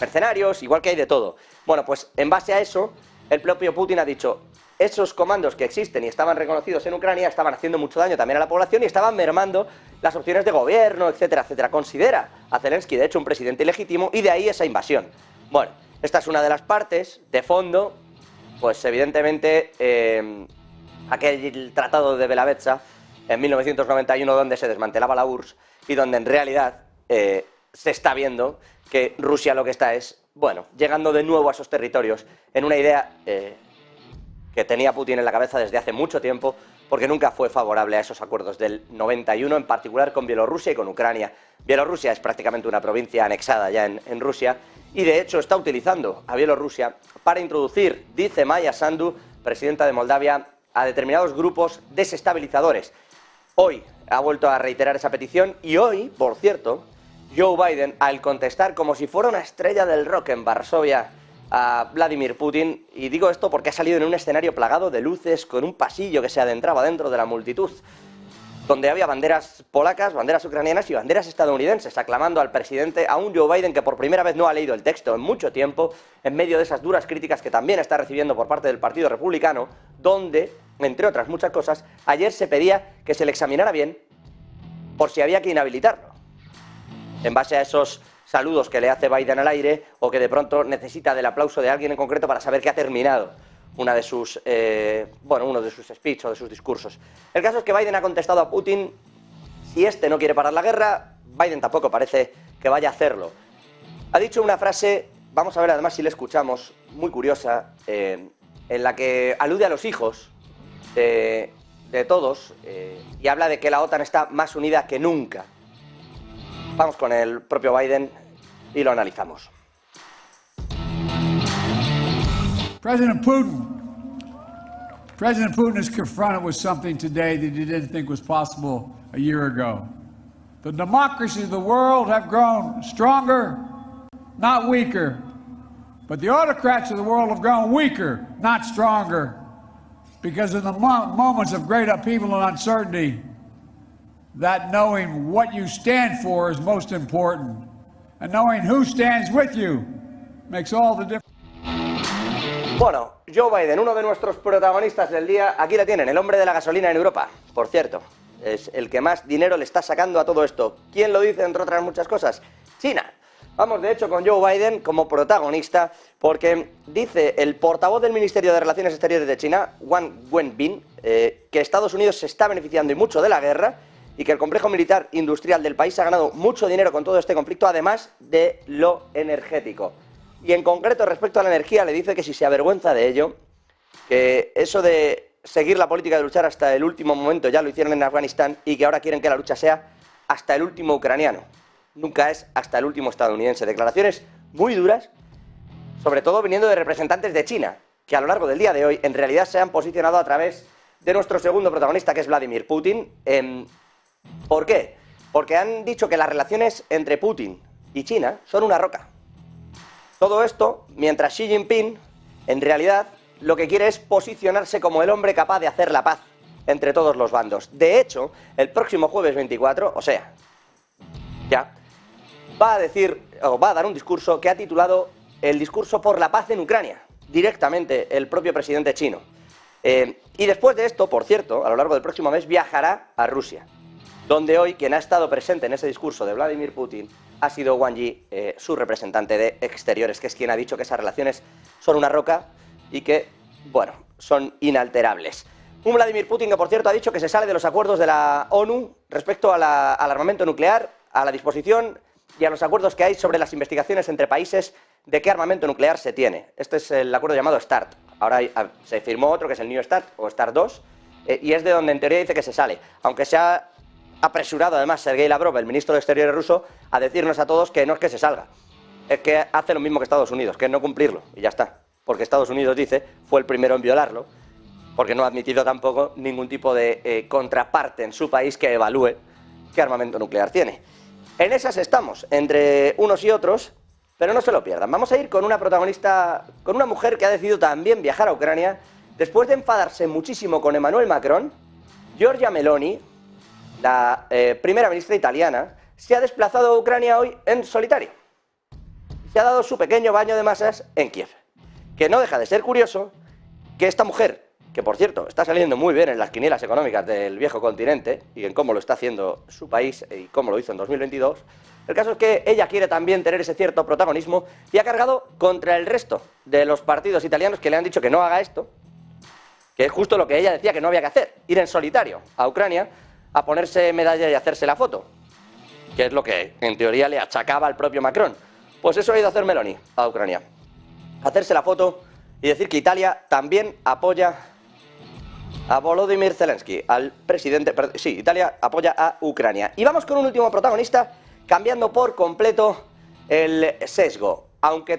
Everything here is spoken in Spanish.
mercenarios, igual que hay de todo. Bueno, pues en base a eso, el propio Putin ha dicho, esos comandos que existen y estaban reconocidos en Ucrania estaban haciendo mucho daño también a la población y estaban mermando las opciones de gobierno, etcétera, etcétera. Considera a Zelensky, de hecho, un presidente ilegítimo y de ahí esa invasión. Bueno, esta es una de las partes. De fondo, pues evidentemente, aquel tratado de Belavetza en 1991 donde se desmantelaba la URSS y donde en realidad se está viendo que Rusia lo que está es, bueno, llegando de nuevo a esos territorios en una idea que tenía Putin en la cabeza desde hace mucho tiempo, porque nunca fue favorable a esos acuerdos del 91, en particular con Bielorrusia y con Ucrania. Bielorrusia es prácticamente una provincia anexada ya en Rusia, y de hecho está utilizando a Bielorrusia para introducir, dice Maya Sandu, presidenta de Moldavia, a determinados grupos desestabilizadores. Hoy ha vuelto a reiterar esa petición y hoy, por cierto, Joe Biden, al contestar como si fuera una estrella del rock en Varsovia a Vladimir Putin, y digo esto porque ha salido en un escenario plagado de luces, con un pasillo que se adentraba dentro de la multitud, donde había banderas polacas, banderas ucranianas y banderas estadounidenses, aclamando al presidente, a un Joe Biden que por primera vez no ha leído el texto en mucho tiempo, en medio de esas duras críticas que también está recibiendo por parte del Partido Republicano, donde, entre otras muchas cosas, ayer se pedía que se le examinara bien por si había que inhabilitarlo. En base a esos saludos que le hace Biden al aire, o que de pronto necesita del aplauso de alguien en concreto para saber que ha terminado uno de sus speech o de sus discursos. El caso es que Biden ha contestado a Putin, si este no quiere parar la guerra, Biden tampoco parece que vaya a hacerlo. Ha dicho una frase, vamos a ver además si le escuchamos, muy curiosa, en la que alude a los hijos de todos y habla de que la OTAN está más unida que nunca. Vamos con el propio Biden y lo analizamos. President Putin is confronted with something today that he didn't think was possible a year ago. The democracies of the world have grown stronger, not weaker. But the autocrats of the world have grown weaker, not stronger. Because in the moments of great upheaval and uncertainty, that knowing what you stand for is most important. And knowing who stands with you makes all the difference. Bueno, Joe Biden, uno de nuestros protagonistas del día, aquí la tienen, el hombre de la gasolina en Europa, por cierto. Es el que más dinero le está sacando a todo esto. ¿Quién lo dice, entre otras muchas cosas? China. Vamos, de hecho, con Joe Biden como protagonista, porque dice el portavoz del Ministerio de Relaciones Exteriores de China, Wang Wenbin, que Estados Unidos se está beneficiando y mucho de la guerra, y que el complejo militar industrial del país ha ganado mucho dinero con todo este conflicto, además de lo energético. Y en concreto, respecto a la energía, le dice que si se avergüenza de ello, que eso de seguir la política de luchar hasta el último momento ya lo hicieron en Afganistán y que ahora quieren que la lucha sea hasta el último ucraniano. Nunca es hasta el último estadounidense. Declaraciones muy duras, sobre todo viniendo de representantes de China, que a lo largo del día de hoy en realidad se han posicionado a través de nuestro segundo protagonista, que es Vladimir Putin. ¿Por qué? Porque han dicho que las relaciones entre Putin y China son una roca. Todo esto mientras Xi Jinping, en realidad, lo que quiere es posicionarse como el hombre capaz de hacer la paz entre todos los bandos. De hecho, el próximo jueves 24, o sea, ya, va a dar un discurso que ha titulado El discurso por la paz en Ucrania, directamente el propio presidente chino. Y después de esto, por cierto, a lo largo del próximo mes viajará a Rusia, donde hoy quien ha estado presente en ese discurso de Vladimir Putin ha sido Wang Yi, su representante de Exteriores, que es quien ha dicho que esas relaciones son una roca y que, bueno, son inalterables. Un Vladimir Putin que, por cierto, ha dicho que se sale de los acuerdos de la ONU respecto al armamento nuclear, a la disposición y a los acuerdos que hay sobre las investigaciones entre países de qué armamento nuclear se tiene. Este es el acuerdo llamado START. Ahora se firmó otro que es el New START o START 2 y es de donde en teoría dice que se sale, aunque se ha apresurado además Sergei Lavrov, el ministro de Exteriores ruso, a decirnos a todos que no es que se salga, es que hace lo mismo que Estados Unidos, que es no cumplirlo, y ya está, porque Estados Unidos dice, fue el primero en violarlo, porque no ha admitido tampoco ningún tipo de contraparte en su país que evalúe qué armamento nuclear tiene. En esas estamos, entre unos y otros, pero no se lo pierdan. Vamos a ir con una protagonista, con una mujer que ha decidido también viajar a Ucrania, después de enfadarse muchísimo con Emmanuel Macron. Giorgia Meloni, la primera ministra italiana, se ha desplazado a Ucrania hoy en solitario. se ha dado su pequeño baño de masas en Kiev. Que no deja de ser curioso que esta mujer, que por cierto está saliendo muy bien en las quinielas económicas del viejo continente y en cómo lo está haciendo su país y cómo lo hizo en 2022, el caso es que ella quiere también tener ese cierto protagonismo y ha cargado contra el resto de los partidos italianos que le han dicho que no haga esto, que es justo lo que ella decía que no había que hacer, ir en solitario a Ucrania a ponerse medalla y hacerse la foto, que es lo que en teoría le achacaba al propio Macron. Pues eso ha ido a hacer Meloni a Ucrania, hacerse la foto y decir que Italia también apoya a Volodymyr Zelensky, al presidente... Sí, Italia apoya a Ucrania. Y vamos con un último protagonista, cambiando por completo el sesgo, aunque